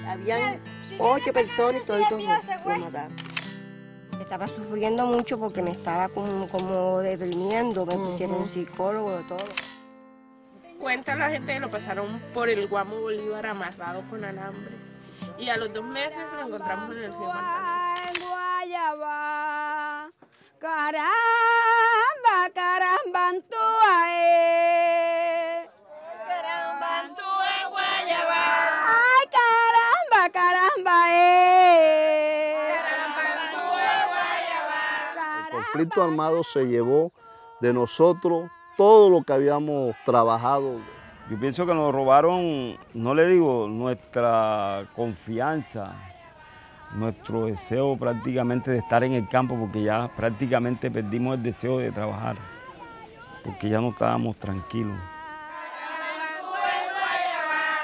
Habían 8 personas y todos los mataron. Estaba sufriendo mucho porque me estaba como deprimiendo, me pusieron un psicólogo, de todo. Cuenta la gente que lo pasaron por el Guamo Bolívar amarrado con alambre. Y a los 2 meses lo encontramos en el río Magdalena. Guayaba, caramba, carambantúa, Carambantúa, Guayaba. Ay, caramba, caramba, Carambantúa, Guayaba. El conflicto armado se llevó de nosotros todo lo que habíamos trabajado. Yo pienso que nos robaron, no le digo, nuestra confianza, nuestro deseo prácticamente de estar en el campo, porque ya prácticamente perdimos el deseo de trabajar, porque ya no estábamos tranquilos.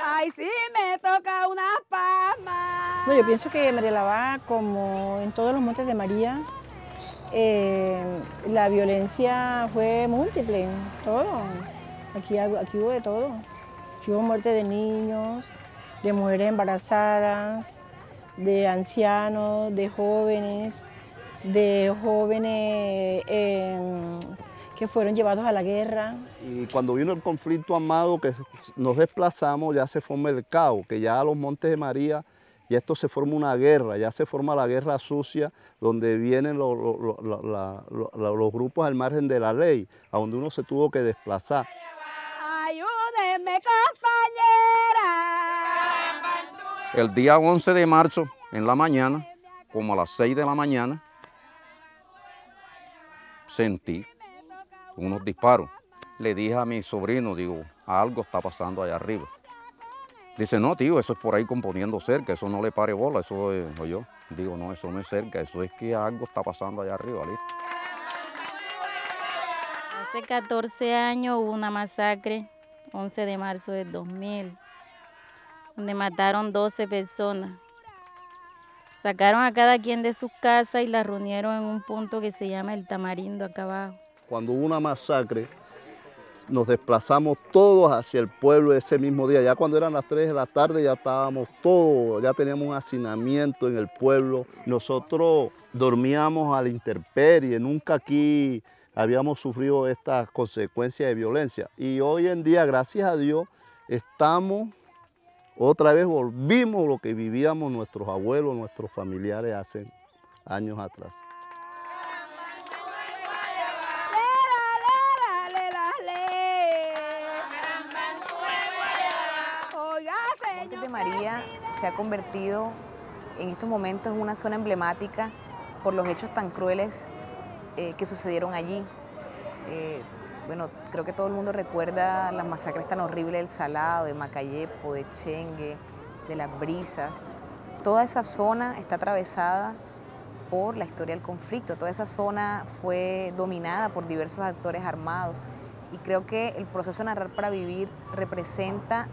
Ay, sí, me toca una palma. No, yo pienso que María Lavá, como en todos los montes de María, la violencia fue múltiple, todo. Aquí hubo de todo. Aquí hubo muerte de niños, de mujeres embarazadas, de ancianos, de jóvenes que fueron llevados a la guerra. Y cuando vino el conflicto armado, que nos desplazamos, ya se forma el caos, que ya a los Montes de María, ya esto se forma una guerra, ya se forma la guerra sucia, donde vienen los grupos al margen de la ley, a donde uno se tuvo que desplazar. Ayúdeme, compañera. El día 11 de marzo, en la mañana, como a las 6 de la mañana, sentí unos disparos. Le dije a mi sobrino, digo, algo está pasando allá arriba. Dice, no, tío, eso es por ahí componiendo cerca, eso no le pare bola, eso es yo. Digo, no, eso no es cerca, eso es que algo está pasando allá arriba, ¿listo? Hace 14 años hubo una masacre, 11 de marzo del 2000, donde mataron 12 personas. Sacaron a cada quien de sus casas y la reunieron en un punto que se llama El Tamarindo, acá abajo. Cuando hubo una masacre, nos desplazamos todos hacia el pueblo ese mismo día. Ya cuando eran las 3 de la tarde ya estábamos todos, ya teníamos un hacinamiento en el pueblo. Nosotros dormíamos a la intemperie, nunca aquí habíamos sufrido estas consecuencias de violencia. Y hoy en día, gracias a Dios, otra vez volvimos lo que vivíamos nuestros abuelos, nuestros familiares hace años atrás. Montes de María se ha convertido en estos momentos en una zona emblemática por los hechos tan crueles que sucedieron allí. Bueno, creo que todo el mundo recuerda las masacres tan horribles del Salado, de Macayepo, de Chengue, de Las Brisas. Toda esa zona está atravesada por la historia del conflicto. Toda esa zona fue dominada por diversos actores armados y creo que el proceso Narrar para Vivir representa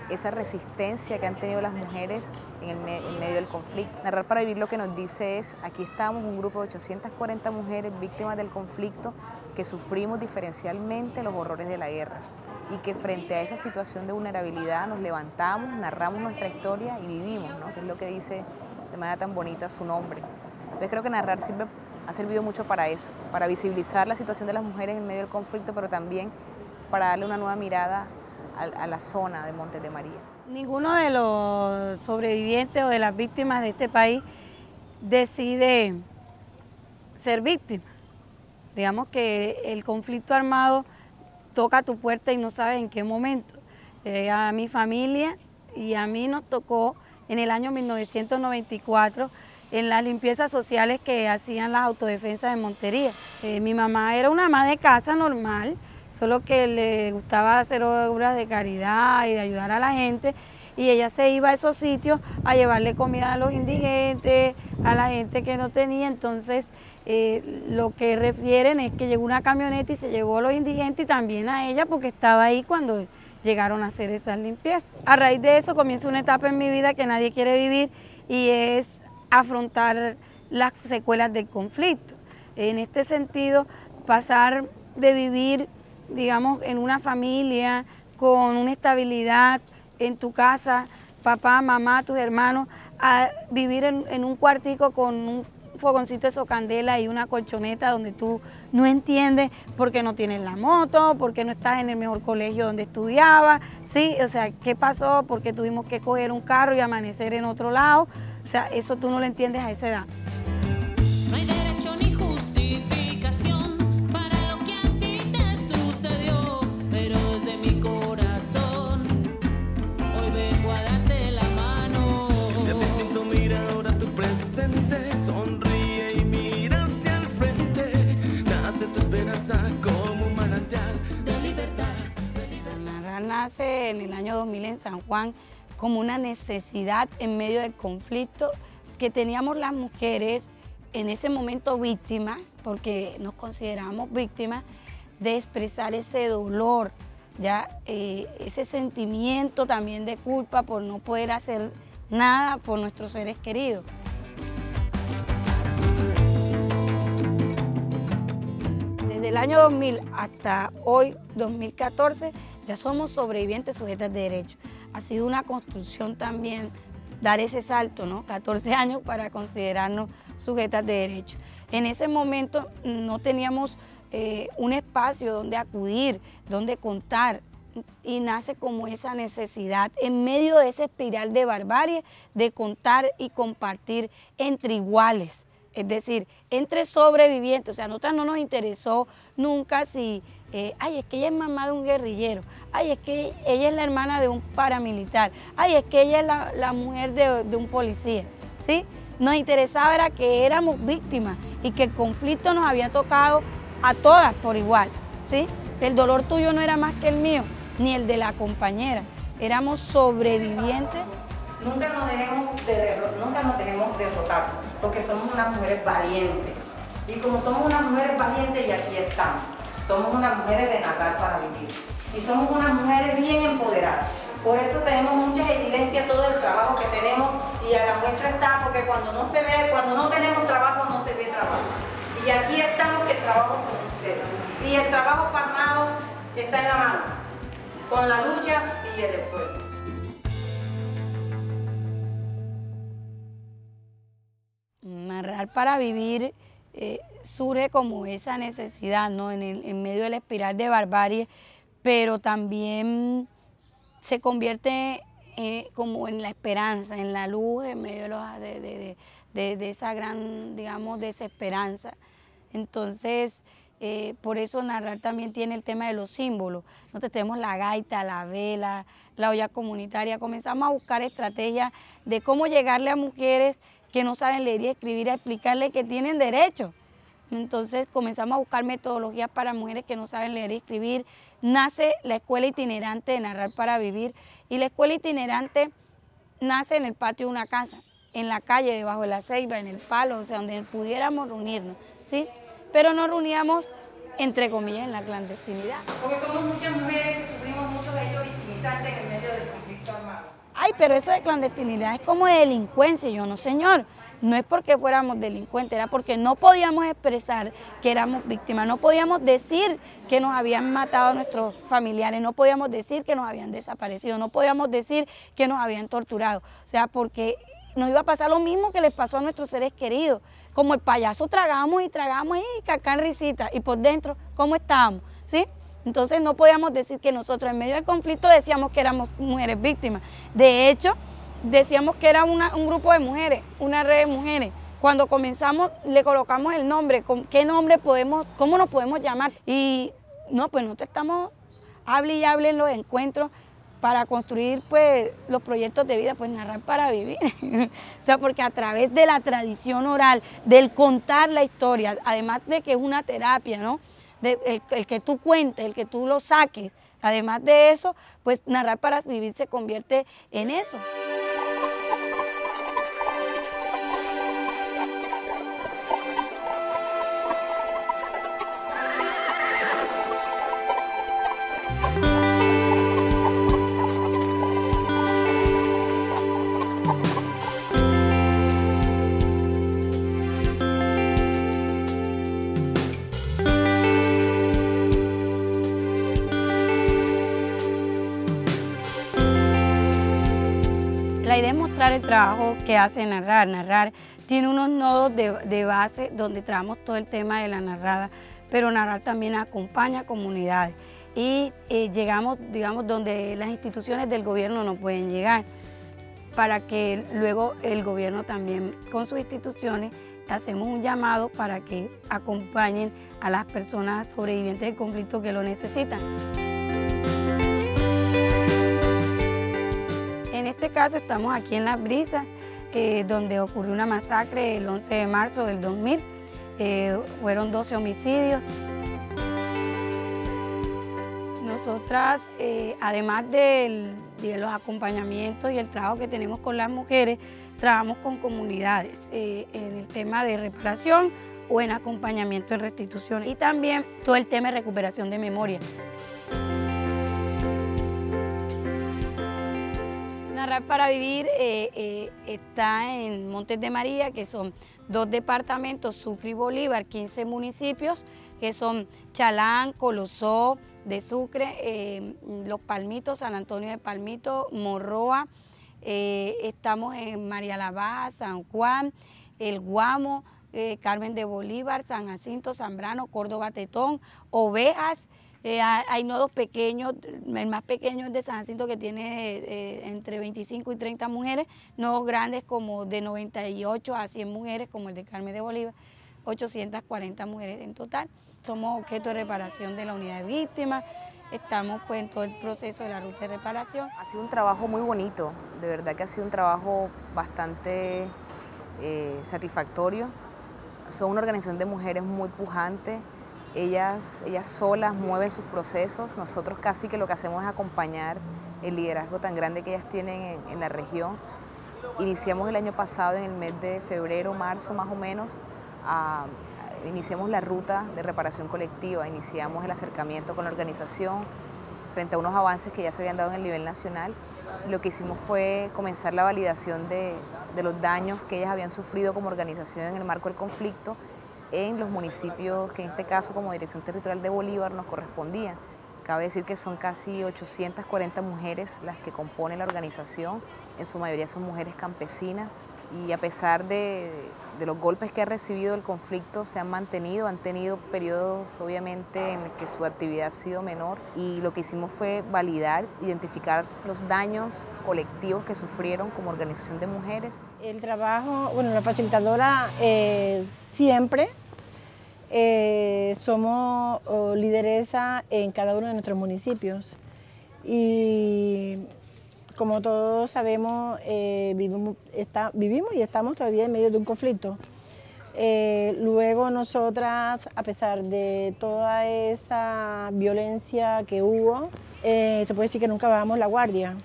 esa resistencia que han tenido las mujeres en medio del conflicto. Narrar para Vivir lo que nos dice es, aquí estamos un grupo de 840 mujeres víctimas del conflicto que sufrimos diferencialmente los horrores de la guerra y que frente a esa situación de vulnerabilidad nos levantamos, narramos nuestra historia y vivimos, ¿no? Que es lo que dice de manera tan bonita su nombre. Entonces creo que narrar ha servido mucho para eso, para visibilizar la situación de las mujeres en medio del conflicto, pero también para darle una nueva mirada a la zona de Montes de María. Ninguno de los sobrevivientes o de las víctimas de este país decide ser víctima. Digamos que el conflicto armado toca tu puerta y no sabes en qué momento. A mi familia y a mí nos tocó en el año 1994 en las limpiezas sociales que hacían las autodefensas de Montería. Mi mamá era una ama de casa normal, solo que le gustaba hacer obras de caridad y de ayudar a la gente, y ella se iba a esos sitios a llevarle comida a los indigentes, a la gente que no tenía. Entonces lo que refieren es que llegó una camioneta y se llevó a los indigentes y también a ella porque estaba ahí cuando llegaron a hacer esas limpiezas. A raíz de eso comienza una etapa en mi vida que nadie quiere vivir y es afrontar las secuelas del conflicto. En este sentido, pasar de vivir, digamos, en una familia con una estabilidad en tu casa, papá, mamá, tus hermanos, a vivir en un cuartico con un fogoncito de socandela y una colchoneta donde tú no entiendes por qué no tienes la moto, por qué no estás en el mejor colegio donde estudiabas, ¿sí? O sea, ¿qué pasó? ¿Por qué tuvimos que coger un carro y amanecer en otro lado? O sea, eso tú no lo entiendes a esa edad. No hay derecho ni justificación para lo que a ti te sucedió, pero desde mi corazón hoy vengo a darte la mano. Que sea distinto, mira ahora tu presente, sonríe y mira hacia el frente, nace tu esperanza como un manantial de libertad. Narrar nace en el año 2000 en San Juan como una necesidad en medio del conflicto que teníamos las mujeres en ese momento víctimas, porque nos consideramos víctimas, de expresar ese dolor, ya ese sentimiento también de culpa por no poder hacer nada por nuestros seres queridos. Desde el año 2000 hasta hoy, 2014, ya somos sobrevivientes sujetas de derecho. Ha sido una construcción también dar ese salto, ¿no? 14 años para considerarnos sujetas de derecho. En ese momento no teníamos un espacio donde acudir, donde contar, y nace como esa necesidad en medio de esa espiral de barbarie de contar y compartir entre iguales, es decir, entre sobrevivientes. O sea, a nosotras no nos interesó nunca si, ay, es que ella es mamá de un guerrillero, ay, es que ella es la hermana de un paramilitar, ay, es que ella es la mujer de un policía, ¿sí? Nos interesaba era que éramos víctimas y que el conflicto nos había tocado a todas por igual, ¿sí? El dolor tuyo no era más que el mío, ni el de la compañera, éramos sobrevivientes. Nunca nos dejemos derrotar, porque somos unas mujeres valientes. Y como somos unas mujeres valientes, y aquí estamos, somos unas mujeres de narrar para vivir. Y somos unas mujeres bien empoderadas. Por eso tenemos muchas evidencias, todo el trabajo que tenemos, y a la muestra está, porque cuando no se ve, cuando no tenemos trabajo, no se ve trabajo. Y aquí estamos, que el trabajo son ustedes. Y el trabajo plasmado está en la mano, con la lucha y el esfuerzo. Narrar para vivir surge como esa necesidad, ¿no? En medio de la espiral de barbarie, pero también se convierte como en la esperanza, en la luz, en medio de esa gran, digamos, desesperanza. Entonces, por eso narrar también tiene el tema de los símbolos. Nosotros tenemos la gaita, la vela, la olla comunitaria. Comenzamos a buscar estrategias de cómo llegarle a mujeres que no saben leer y escribir, a explicarles que tienen derecho. Entonces comenzamos a buscar metodologías para mujeres que no saben leer y escribir. Nace la escuela itinerante de Narrar para Vivir, y la escuela itinerante nace en el patio de una casa, en la calle, debajo de la ceiba, en el palo, o sea, donde pudiéramos reunirnos, ¿sí? Pero nos reuníamos, entre comillas, en la clandestinidad. Porque somos muchas mujeres que sufrimos muchos hechos victimizantes en el medio del conflicto armado. Ay, pero eso de clandestinidad es como de delincuencia. Yo no, señor, no es porque fuéramos delincuentes, era porque no podíamos expresar que éramos víctimas, no podíamos decir que nos habían matado a nuestros familiares, no podíamos decir que nos habían desaparecido, no podíamos decir que nos habían torturado. O sea, porque nos iba a pasar lo mismo que les pasó a nuestros seres queridos. Como el payaso tragamos y cacán risita, y por dentro, ¿cómo estábamos? ¿Sí? Entonces no podíamos decir que nosotros en medio del conflicto decíamos que éramos mujeres víctimas. De hecho, decíamos que era un grupo de mujeres, una red de mujeres. Cuando comenzamos le colocamos el nombre, ¿qué nombre cómo nos podemos llamar? Y no, pues nosotros estamos, hable y hable en los encuentros para construir pues los proyectos de vida, pues narrar para vivir. O sea, porque a través de la tradición oral, del contar la historia, además de que es una terapia, ¿no? El que tú cuentes, el que tú lo saques, además de eso, pues narrar para vivir se convierte en eso. La idea es mostrar el trabajo que hace Narrar. Narrar tiene unos nodos de base donde trabajamos todo el tema de la narrada, pero Narrar también acompaña a comunidades y llegamos, digamos, donde las instituciones del gobierno no pueden llegar, para que luego el gobierno también con sus instituciones hacemos un llamado para que acompañen a las personas sobrevivientes del conflicto que lo necesitan. En este caso estamos aquí en Las Brisas, donde ocurrió una masacre el 11 de marzo del 2000, fueron 12 homicidios. Nosotras, además de los acompañamientos y el trabajo que tenemos con las mujeres, trabajamos con comunidades en el tema de reparación o en acompañamiento en restitución y también todo el tema de recuperación de memoria. Narrar para Vivir está en Montes de María, que son 2 departamentos, Sucre y Bolívar, 15 municipios, que son Chalán, Colosó de Sucre, Los Palmitos, San Antonio de Palmito, Morroa, estamos en María la Baja, San Juan, El Guamo, Carmen de Bolívar, San Jacinto, Zambrano, Córdoba Tetón, Ovejas. Hay nodos pequeños, el más pequeño es de San Jacinto, que tiene entre 25 y 30 mujeres, nodos grandes como de 98 a 100 mujeres, como el de Carmen de Bolívar, 840 mujeres en total. Somos objeto de reparación de la unidad de víctimas, estamos pues en todo el proceso de la ruta de reparación. Ha sido un trabajo muy bonito, de verdad que ha sido un trabajo bastante satisfactorio. Son una organización de mujeres muy pujante. Ellas solas mueven sus procesos, nosotros casi que lo que hacemos es acompañar el liderazgo tan grande que ellas tienen en la región. Iniciamos el año pasado, en el mes de febrero, marzo más o menos, iniciamos la ruta de reparación colectiva, iniciamos el acercamiento con la organización frente a unos avances que ya se habían dado en el nivel nacional. Lo que hicimos fue comenzar la validación de los daños que ellas habían sufrido como organización en el marco del conflicto, en los municipios que en este caso como Dirección Territorial de Bolívar nos correspondían. Cabe decir que son casi 840 mujeres las que componen la organización, en su mayoría son mujeres campesinas y a pesar de los golpes que ha recibido el conflicto se han mantenido, han tenido periodos obviamente en los que su actividad ha sido menor y lo que hicimos fue validar, identificar los daños colectivos que sufrieron como organización de mujeres. El trabajo, bueno, la facilitadora siempre somos lideresa en cada uno de nuestros municipios y como todos sabemos vivimos y estamos todavía en medio de un conflicto. Luego nosotras, a pesar de toda esa violencia que hubo, se puede decir que nunca bajamos la guardia.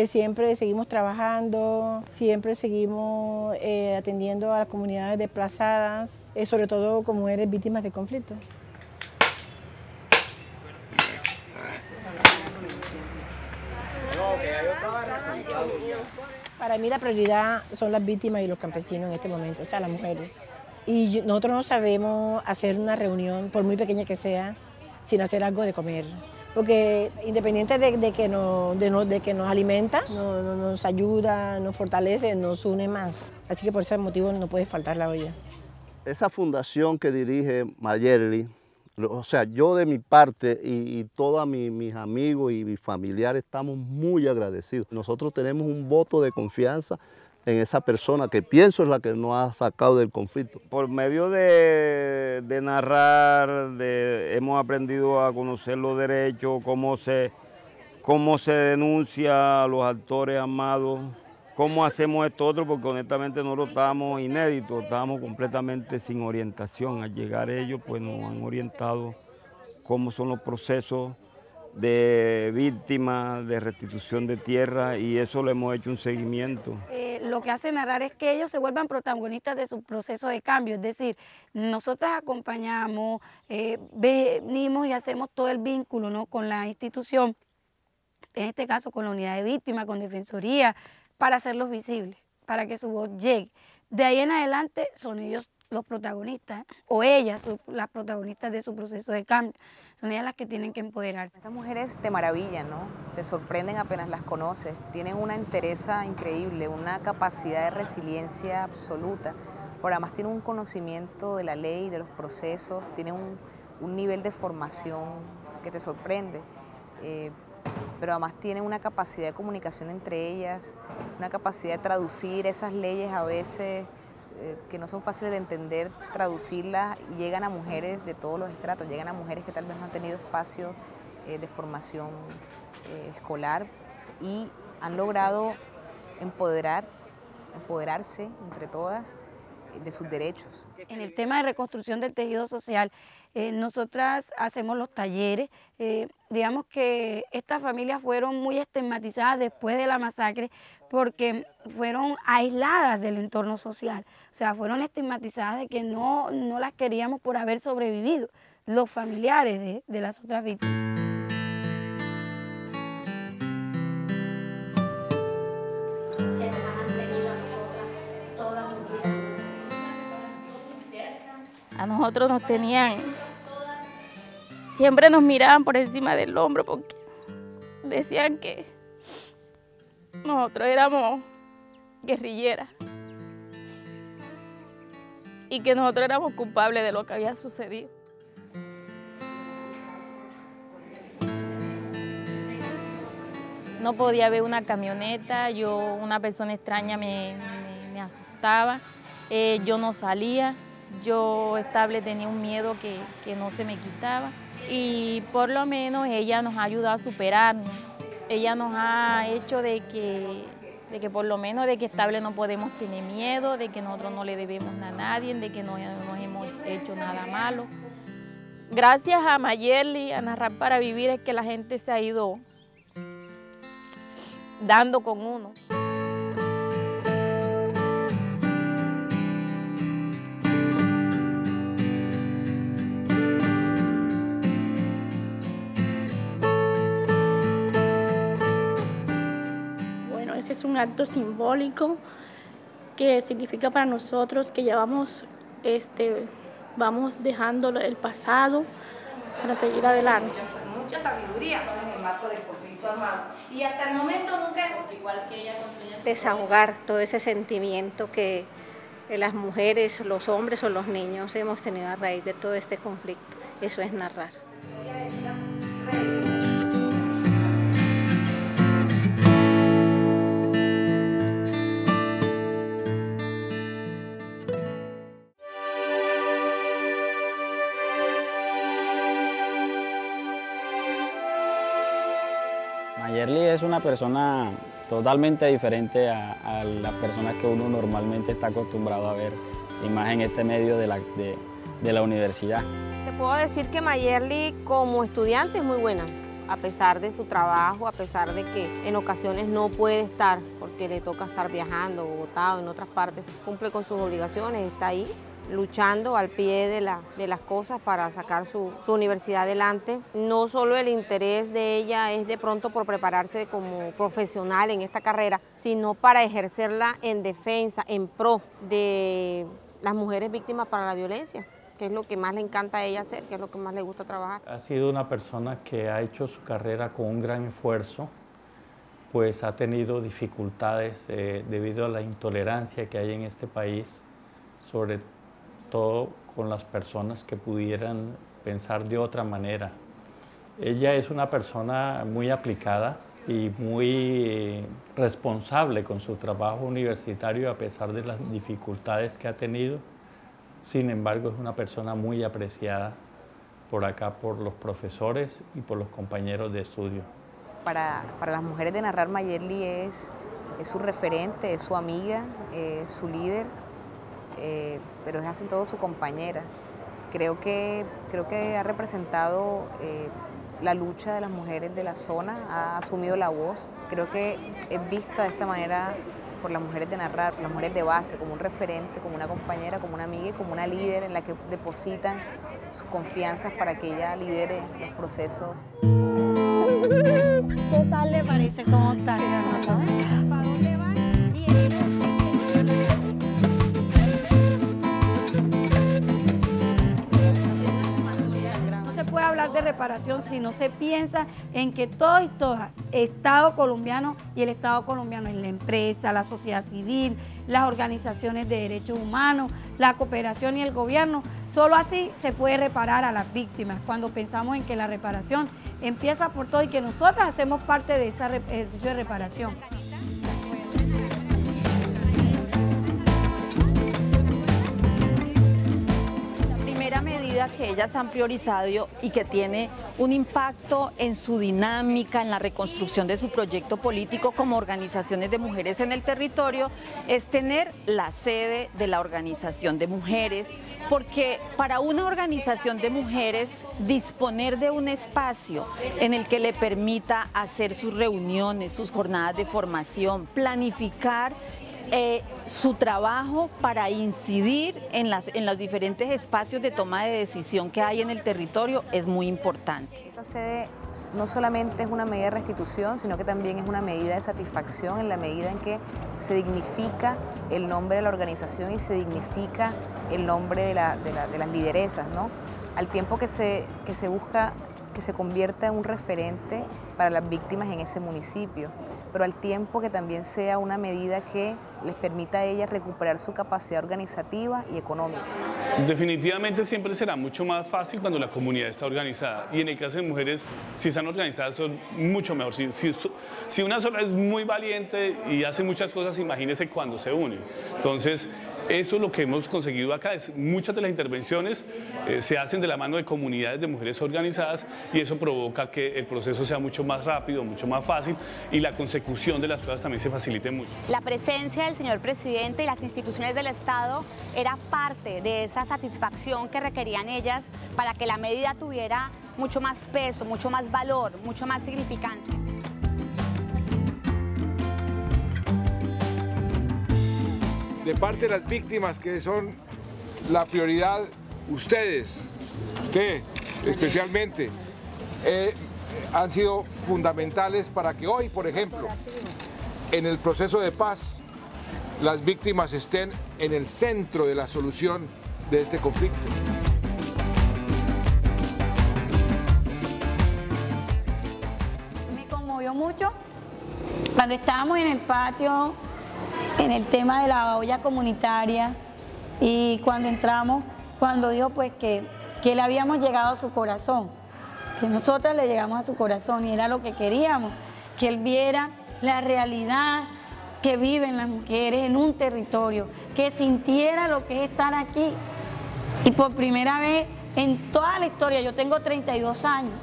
Siempre seguimos trabajando, siempre seguimos atendiendo a las comunidades desplazadas, sobre todo con mujeres víctimas de conflicto. Para mí la prioridad son las víctimas y los campesinos en este momento, o sea, las mujeres. Y nosotros no sabemos hacer una reunión, por muy pequeña que sea, sin hacer algo de comer. Porque independiente de que nos alimenta, nos ayuda, nos fortalece, nos une más. Así que por ese motivo no puede faltar la olla. Esa fundación que dirige Mayerly, o sea, yo de mi parte y todos mis amigos y mis familiares estamos muy agradecidos. Nosotros tenemos un voto de confianza en esa persona que pienso es la que nos ha sacado del conflicto. Por medio de narrar, hemos aprendido a conocer los derechos, cómo se denuncia a los actores armados, cómo hacemos esto otro, porque honestamente nosotros estábamos inéditos, estábamos completamente sin orientación. Al llegar ellos, pues nos han orientado cómo son los procesos de víctimas, de restitución de tierra, y eso le hemos hecho un seguimiento. Lo que hace Narrar es que ellos se vuelvan protagonistas de su proceso de cambio, es decir, nosotras acompañamos, venimos y hacemos todo el vínculo, ¿no?, con la institución, en este caso con la unidad de víctimas, con Defensoría, para hacerlos visibles, para que su voz llegue. De ahí en adelante son ellos los protagonistas, o ellas, las protagonistas de su proceso de cambio. Son ellas las que tienen que empoderarse. Estas mujeres te maravillan, ¿no? Te sorprenden apenas las conoces. Tienen una entereza increíble, una capacidad de resiliencia absoluta. Pero además tienen un conocimiento de la ley, de los procesos, tienen un nivel de formación que te sorprende. Pero además tienen una capacidad de comunicación entre ellas, una capacidad de traducir esas leyes a veces que no son fáciles de entender, traducirlas, y llegan a mujeres de todos los estratos, llegan a mujeres que tal vez no han tenido espacio de formación escolar y han logrado empoderarse entre todas de sus derechos. En el tema de reconstrucción del tejido social, nosotras hacemos los talleres. Digamos que estas familias fueron muy estigmatizadas después de la masacre porque fueron aisladas del entorno social. O sea, fueron estigmatizadas de que no las queríamos por haber sobrevivido, los familiares de las otras víctimas. A nosotros nos tenían, siempre nos miraban por encima del hombro porque decían que nosotros éramos guerrilleras y que nosotros éramos culpables de lo que había sucedido. No podía ver una camioneta, una persona extraña me asustaba, yo no salía. Yo estable tenía un miedo que no se me quitaba y por lo menos ella nos ha ayudado a superarnos. Ella nos ha hecho de que por lo menos de que estable no podemos tener miedo, de que nosotros no le debemos a nadie, de que no hemos hecho nada malo. Gracias a Mayerly, a Narrar para Vivir, es que la gente se ha ido dando con uno. Ese es un acto simbólico que significa para nosotros que ya vamos dejando el pasado para seguir adelante. Mucha sabiduría en el marco del conflicto armado y hasta el momento nunca igual que ella desahogar todo ese sentimiento que las mujeres, los hombres o los niños hemos tenido a raíz de todo este conflicto. Eso es narrar. Mayerly es una persona totalmente diferente a las personas que uno normalmente está acostumbrado a ver, y más en este medio de la universidad. Te puedo decir que Mayerly como estudiante es muy buena, a pesar de su trabajo, a pesar de que en ocasiones no puede estar porque le toca estar viajando, Bogotá o en otras partes, cumple con sus obligaciones, está ahí luchando al pie de las cosas para sacar su universidad adelante. No solo el interés de ella es de pronto por prepararse como profesional en esta carrera, sino para ejercerla en defensa, en pro de las mujeres víctimas para la violencia, que es lo que más le encanta a ella hacer, que es lo que más le gusta trabajar. Ha sido una persona que ha hecho su carrera con un gran esfuerzo, pues ha tenido dificultades debido a la intolerancia que hay en este país, sobre todo con las personas que pudieran pensar de otra manera. Ella es una persona muy aplicada y muy responsable con su trabajo universitario a pesar de las dificultades que ha tenido. Sin embargo, es una persona muy apreciada por acá, por los profesores y por los compañeros de estudio. Para las mujeres de Narrar, Mayerly es su referente, es su amiga, es su líder, pero es así todo su compañera. Creo que ha representado la lucha de las mujeres de la zona, ha asumido la voz. Creo que es vista de esta manera por las mujeres de Narrar, por las mujeres de base, como un referente, como una compañera, como una amiga y como una líder en la que depositan sus confianzas para que ella lidere los procesos. ¿Qué tal le parece? ¿Cómo está? ¿Para dónde van? reparación si no se piensa en que todos y todas, Estado colombiano y el Estado colombiano es la empresa, la sociedad civil, las organizaciones de derechos humanos, la cooperación y el gobierno. Solo así se puede reparar a las víctimas, cuando pensamos en que la reparación empieza por todo y que nosotras hacemos parte de ese ejercicio de reparación. Medida que ellas han priorizado y que tiene un impacto en su dinámica, en la reconstrucción de su proyecto político como organizaciones de mujeres en el territorio, es tener la sede de la organización de mujeres, porque para una organización de mujeres disponer de un espacio en el que le permita hacer sus reuniones, sus jornadas de formación, planificar su trabajo para incidir en los diferentes espacios de toma de decisión que hay en el territorio es muy importante. Esa sede no solamente es una medida de restitución, sino que también es una medida de satisfacción en la medida en que se dignifica el nombre de la organización y se dignifica el nombre de las lideresas, ¿no? Al tiempo que se busca que se convierta en un referente para las víctimas en ese municipio, pero al tiempo que también sea una medida que les permita a ellas recuperar su capacidad organizativa y económica. Definitivamente siempre será mucho más fácil cuando la comunidad está organizada, y en el caso de mujeres, si están organizadas son mucho mejor. Si una sola es muy valiente y hace muchas cosas, imagínese cuando se unen. Entonces, eso es lo que hemos conseguido acá. Muchas de las intervenciones se hacen de la mano de comunidades de mujeres organizadas, y eso provoca que el proceso sea mucho más rápido, mucho más fácil, y la consecución de las cosas también se facilite mucho. La presencia del señor presidente y las instituciones del Estado era parte de esa satisfacción que requerían ellas para que la medida tuviera mucho más peso, mucho más valor, mucho más significancia. De parte de las víctimas, que son la prioridad, usted especialmente, han sido fundamentales para que hoy, por ejemplo, en el proceso de paz, las víctimas estén en el centro de la solución de este conflicto. Me conmovió mucho cuando estábamos en el patio, en el tema de la olla comunitaria, y cuando entramos, cuando dijo pues que le habíamos llegado a su corazón, que nosotras le llegamos a su corazón, y era lo que queríamos, que él viera la realidad que viven las mujeres en un territorio, que sintiera lo que es estar aquí. Y por primera vez en toda la historia, yo tengo 32 años,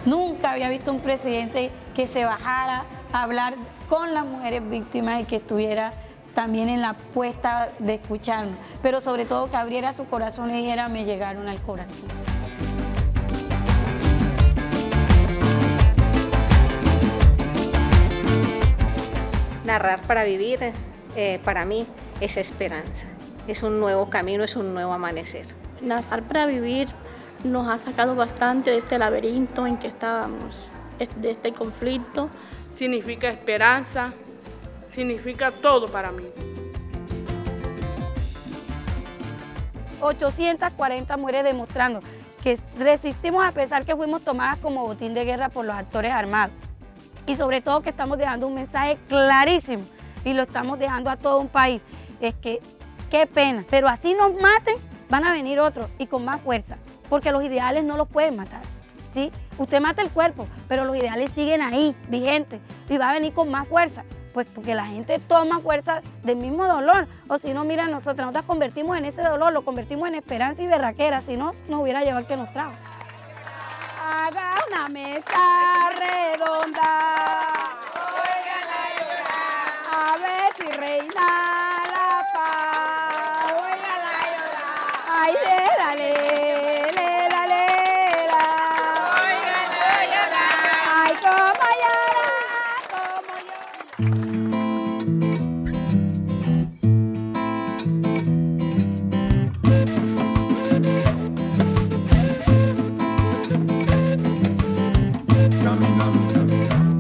nunca había visto un presidente que se bajara a hablar con las mujeres víctimas y que estuviera también en la puesta de escucharnos, pero sobre todo que abriera su corazón y dijera: me llegaron al corazón. Narrar para vivir, para mí, es esperanza, es un nuevo camino, es un nuevo amanecer. Narrar para vivir nos ha sacado bastante de este laberinto en que estábamos, de este conflicto. Significa esperanza, significa todo para mí. 840 mujeres demostrando que resistimos a pesar que fuimos tomadas como botín de guerra por los actores armados. Y sobre todo que estamos dejando un mensaje clarísimo, y lo estamos dejando a todo un país. Es que, qué pena, pero así nos maten, van a venir otros y con más fuerza, porque los ideales no los pueden matar, ¿sí? Usted mata el cuerpo, pero los ideales siguen ahí, vigentes, y va a venir con más fuerza, pues porque la gente toma fuerza del mismo dolor, o si no, mira, nosotras convertimos en ese dolor, lo convertimos en esperanza y berraquera, si no, nos hubiera llevado el que nos trajo. Haga una mesa redonda, óigala llorar, a ver si reina la paz, óigala llorar, ay, lérale, lérale, óigala llorar, ay, como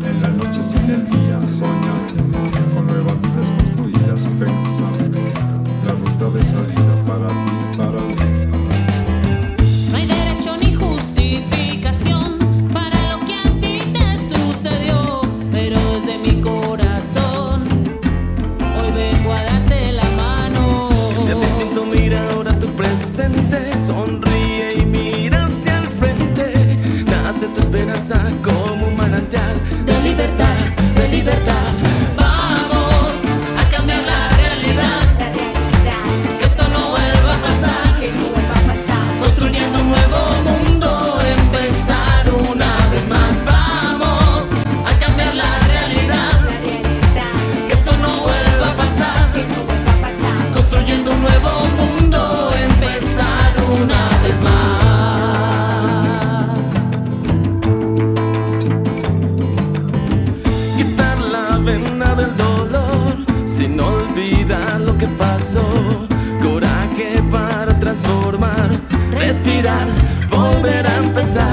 En la noche sin el día soñar con nuevas vidas construidas. lo que pasó. Coraje para transformar, respirar, volver a empezar.